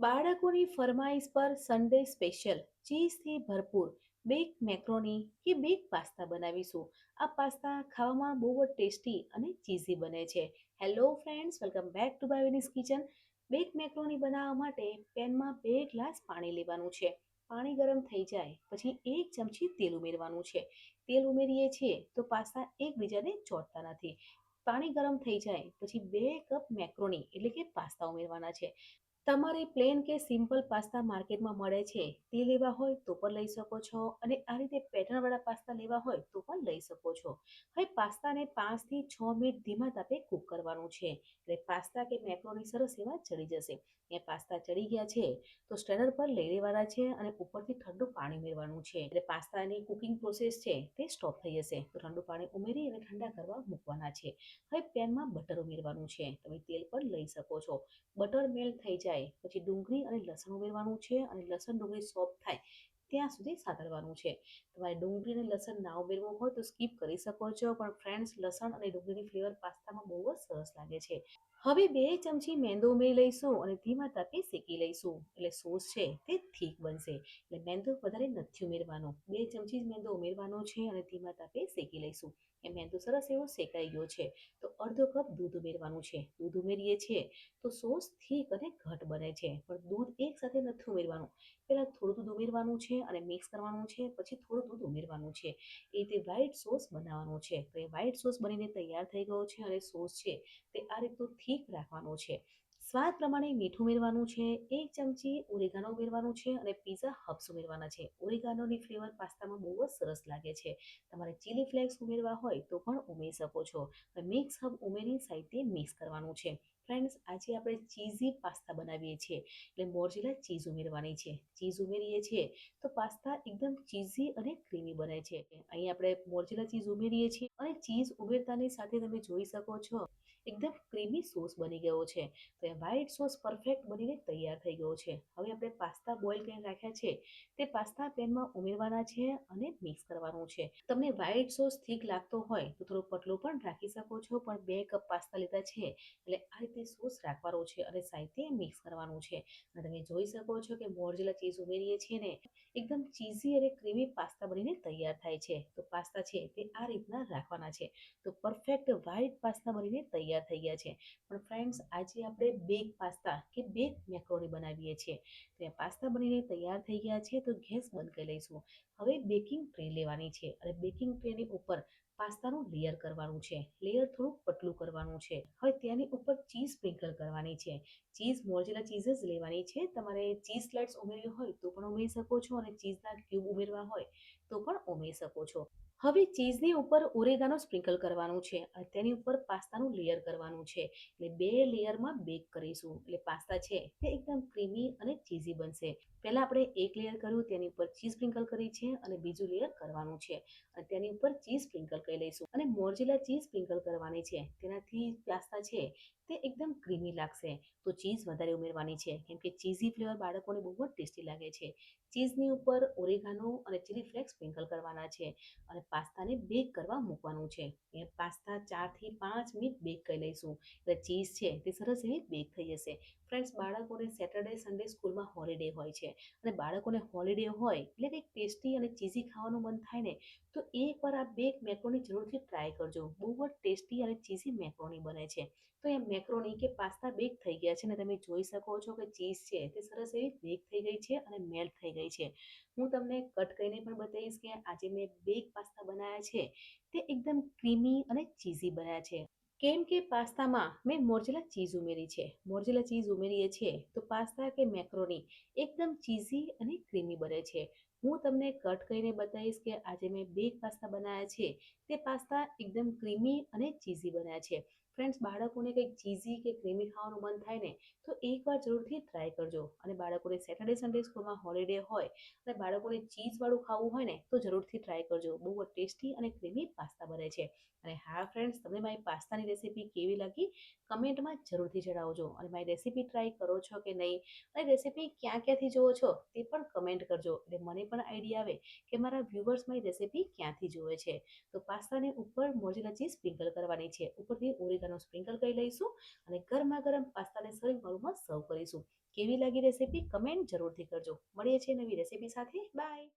બાળકોની ફરમાઈશ પર સન્ડે સ્પેશિયલ ચીઝથી ભરપૂર બેક મેક્રોની કે બેક પાસ્તા બનાવીશું. આ પાસ્તા ખાવામાં બહુ જ ટેસ્ટી અને ચીઝી બને છે. Hello friends, welcome back to બાયવીનીસ કિચન. બેક મેક્રોની બનાવવા માટે પેનમાં 2 ગ્લાસ પાણી લેવાનું છે. પાણી ગરમ થઈ જાય પછી 1 ચમચી તેલ ઉમેરવાનું છે. તેલ ઉમેરીએ છીએ તો પાસ્તા એકબીજાને ચોટતા નથી. પાણી ગરમ થઈ જાય પછી 2 કપ મેક્રોની એટલે કે પાસ્તા ઉમેરવાના છે. તમારે પ્લેન કે સિમ્પલ પાસ્તા માર્કેટમાં મળે છે તે લેવા હોય તો પણ લઈ શકો છો, અને આ રીતે પેટર્નવાળા પાસ્તા લેવા હોય તો પણ લઈ શકો છો. હવે પાસ્તાને 5 થી 6 મિનિટ ધીમા તાપે કૂક કરવાનું છે, એટલે પાસ્તા કે મેક્રોની સરસ એવા ચડી જશે. એ પાસ્તા ચડી ગયા છે તો સ્ટ્રેનર પર લઈ લેવાના છે અને ઉપરથી ઠંડુ પાણી ઉમેરવાનું છે, એટલે પાસ્તાની કુકિંગ પ્રોસેસ છે તે સ્ટોપ થઈ જશે. તો ઠંડુ પાણી ઉમેરી અને ઠંડા કરવા મૂકવાના છે. હવે પેનમાં બટર ઉમેરવાનું છે, તમે તેલ પણ લઈ શકો છો. બટર મેલ્ટ થઈ જાય પછી ડુંગળી અને લસણ ઉમેરવાનું છે, અને લસણ ડુંગળી સોફ્ટ થાય ત્યાં સુધી સાતળવાનું છે. તમારે ડુંગળી અને લસણ ના ઉમેરવું હોય તો સ્કીપ કરી શકો છો, પણ ફ્રેન્ડ્સ, લસણ અને ડુંગળીની ફ્લેવર પાસ્તામાં બહુ જ સરસ લાગે છે. હવે 2 ચમચી મેંદો ઉમેરી લઈશું અને ધીમા તાપે શેકી લઈશું, એટલે સોસ છે તે થીક બનશે. એટલે મેંદો વધારે નથી ઉમેરવાનો, 2 ચમચી જ મેંદો ઉમેરવાનો છે અને ધીમા તાપે શેકી લઈશું. એ મેંદો સરસ એવો શેકાઈ ગયો છે તો અડધો કપ દૂધ ઉમેરવાનું છે. દૂધ ઉમેરીએ છીએ તો સોસ થીક અને ઘટ બને છે, પણ દૂધ એક સાથે નથી ઉમેરવાનું. પહેલા થોડું દૂધ ઉમેરવાનું છે અને મિક્સ કરવાનું છે, પછી થોડું દૂધ ઉમેરવાનું છે. એ રીતે વ્હાઈટ સોસ બનાવવાનો છે. તો એ વ્હાઈટ સોસ બનીને તૈયાર થઈ ગયો છે, અને સોસ છે તે આ રીતનું થીક રાખવાનો છે. સ્વાદ પ્રમાણે મીઠું ઉમેરવાનું છે, 1 ચમચી ઓરેગાનો ઉમેરવાનું છે અને પીઝા હબ્સ ઉમેરવાના છે. ઓરેગાનોની ફ્લેવર પાસ્તામાં બહુ જ સરસ લાગે છે. તમારે ચીલી ફ્લેક્સ ઉમેરવા હોય તો પણ ઉમેરી શકો છો. મિક્સ હબ ઉમેરી સાઈડે મિક્સ કરવાનું છે. ફ્રેન્ડ્સ, આજે આપણે ચીઝી પાસ્તા બનાવીએ છીએ, એટલે મોરેલા ચીઝ ઉમેરવાની છે. ચીઝ ઉમેરીએ છીએ તો પાસ્તા એકદમ ચીઝી અને ક્રીમી બને છે. અહીં આપણે મોરેલા ચીઝ ઉમેરીએ છીએ અને ચીઝ ઉમેરતાની સાથે તમે જોઈ શકો છો એકદમ ક્રીમી સોસ બની ગયો છે. તો એ વ્હાઈટ સોસ પરફેક્ટ બનીને તૈયાર થઈ ગયો છે. હવે આપણે પાસ્તા બોઇલ કરીને રાખ્યા છે તે પાસ્તા પેનમાં ઉમેરવાના છે અને મિક્સ કરવાનું છે. તમને વ્હાઈટ સોસ થીક લાગતો હોય તો થોડો પતલો પણ રાખી શકો છો, પણ 2 કપ પાસ્તા લીધા છે એટલે આ રીતે સોસ રાખવાનો છે અને સાથે મિક્સ કરવાનું છે. અને તમે જોઈ શકો છો કે મોરેલા ચીઝ ઉમેરીએ છીએ ને એકદમ ચીઝી અને ક્રીમી પાસ્તા બનીને તૈયાર થાય છે. તો પાસ્તા છે તે આ રીતના રાખવાના છે. તો પરફેક્ટ વ્હાઈટ પાસ્તા બનીને તૈયાર થઈ ગયા છે. પણ ફ્રેન્ડ્સ, આજે આપણે બેક પાસ્તા કે બેક મેક્રોની બનાવીએ છીએ. તો એ પાસ્તા બનીને તૈયાર થઈ ગયા છે તો ગેસ બંધ કરી લઈશું. હવે બેકિંગ ટ્રે લેવાની છે અને બેકિંગ ટ્રેની ઉપર પાસ્તાનું લેયર કરવાનું છે. લેયર થોડું પતલું કરવાનું છે. હવે તેની ઉપર ચીઝ સ્પ્રિંકલ કરવાની છે. ચીઝ મોરેલા ચીઝ જ લેવાની છે. તમારે ચીઝ સ્લાઇડ્સ ઉમેરવી હોય તો પણ ઉમેરી શકો છો, અને ચીઝના ક્યુબ ઉમેરવા હોય તો પણ ઉમેરી શકો છો. હવે ચીઝની ઉપર ઓરેગાનો સ્પ્રિંકલ કરવાનું છે અને તેની ઉપર પાસ્તાનું લેયર કરવાનું છે. એટલે 2 લેયરમાં બેક કરીશું, એટલે પાસ્તા છે તે એકદમ ક્રીમી અને ચીઝી બનશે. પહેલા આપણે એક લેયર કર્યું, તેની ઉપર ચીઝ સ્પ્રિંકલ કરી છે, અને બીજું લેયર કરવાનું છે અને તેની ઉપર ચીઝ સ્પ્રિંકલ કરી લઈશું, અને મોરેલા ચીઝ સ્પ્રિંકલ કરવાની છે. તેનાથી પાસ્તા છે તે એકદમ ક્રીમી લાગશે. તો ચીઝ વધારે ઉમેરવાની છે, કેમ કે ચીઝી ફ્લેવર બાળકોને બહુ જ ટેસ્ટી લાગે છે. ચીઝની ઉપર ઓરેગાનો અને ચીલી ફ્લેક્સ સ્પ્રિંકલ કરવાના છે અને પાસ્તાને બેક કરવા મૂકવાનું છે. એ પાસ્તા 4 થી 5 મિનિટ બેક કરી લઈશું, એટલે ચીઝ છે તે સરસ એવી બેક થઈ જશે. ફ્રેન્ડ્સ, બાળકોને સેટરડે સન્ડે સ્કૂલમાં હોલિડે હોય છે, અને બાળકોને હોલિડે હોય એટલે કંઈક ટેસ્ટી અને ચીઝી ખાવાનું મન થાય ને, તો એકવાર આ બેક મેક્રોની જરૂરથી ટ્રાય કરજો. બહુ જ ટેસ્ટી અને ચીઝી મેક્રોની બને છે. તો એ મેક્રોની કે પાસ્તા બેક થઈ ગયા છે ને તમે જોઈ શકો છો કે ચીઝ છે તે સરસ એવી બેક થઈ ગઈ છે અને મેલ્ટ થઈ ગઈ છે. હું તમને કટ કરીને પણ બતાવીશ કે આજે મેં બેક પાસ્તા બનાવ્યા છે તે એકદમ ક્રીમી અને ચીઝી બન્યા છે. કેમ કે પાસ્તામાં મેં મોરેલા ચીઝ ઉમેરી છે. મોરેલા ચીઝ ઉમેરીએ છીએ તો પાસ્તા કે મેક્રોની એકદમ ચીઝી અને ક્રીમી બને છે. હું તમને કટ કરીને બતાવીશ કે આજે મેં બેક પાસ્તા બનાવ્યા છે તે પાસ્તા એકદમ ક્રીમી અને ચીઝી બન્યા છે. ફ્રેન્ડ્સ, બાળકોને કંઈક ચીઝી કે ક્રીમી ખાવાનું મન થાય ને તો એકવાર જરૂરથી ટ્રાય કરજો. અને બાળકોને સેટરડે સન્ડે સ્કૂલમાં હોલિડે હોય અને બાળકોને ચીઝવાળું ખાવું હોય ને તો જરૂરથી ટ્રાય કરજો. બહુ જ ટેસ્ટી અને ક્રીમી પાસ્તા બને છે. અને હા ફ્રેન્ડ્સ, તમને મારી પાસ્તાની રેસીપી કેવી લાગી કમેન્ટમાં જરૂરથી જણાવજો, અને મારી રેસીપી ટ્રાય કરો છો કે નહીં, અને રેસીપી ક્યાં ક્યાંથી જુઓ છો તે પણ કમેન્ટ કરજો, એટલે મને પણ આઈડિયા આવે કે મારા વ્યુઅર્સ મારી રેસીપી ક્યાંથી જુએ છે. તો પાસ્તાની ઉપર મોરેલા ચીઝ સ્પ્રિંકલ કરવાની છે, ઉપરથી ઓરેગાનો સ્પ્રિંકલ કરી લઈશું અને ગરમા ગરમ પાસ્તાને સર્વિંગ બાઉલમાં સર્વ કરીશું. કેવી લાગી રેસીપી કમેન્ટ જરૂરથી કરજો. મળીએ છીએ નવી રેસીપી સાથે. બાય.